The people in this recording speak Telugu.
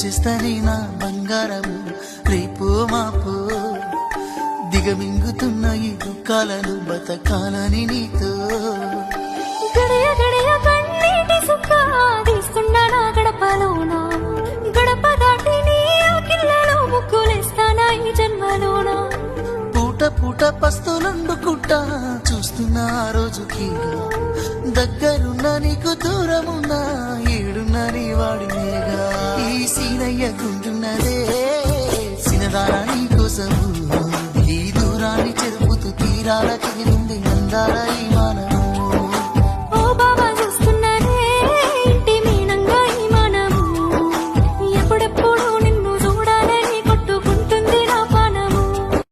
వచ్చేస్తానే నా బంగారము రేపో మాపో దిగమింగుతున్న ఈ దుఃఖాలను బతకాలని నీతో గడియ గడియ కన్నీటి సుక్క తీస్తున్నా నా గడపలోన గడప దాటి నీ ఆకిళ్ళలో ముక్కులేస్తానా ఈ జన్మలోన పూట పూట పస్తులండుకుంటా చూస్తున్నా ఆ రోజుకి దగ్గరున్న నీకు దూరమున్నా ఏడున్నా నీ వాడినేగా ఈ సీనయ్య గుంటున్నదే సినదారా నీ కోసము ఈ దూరాన్ని చెరుపుతూ తీరాల చెదిరింది అందాల ఈ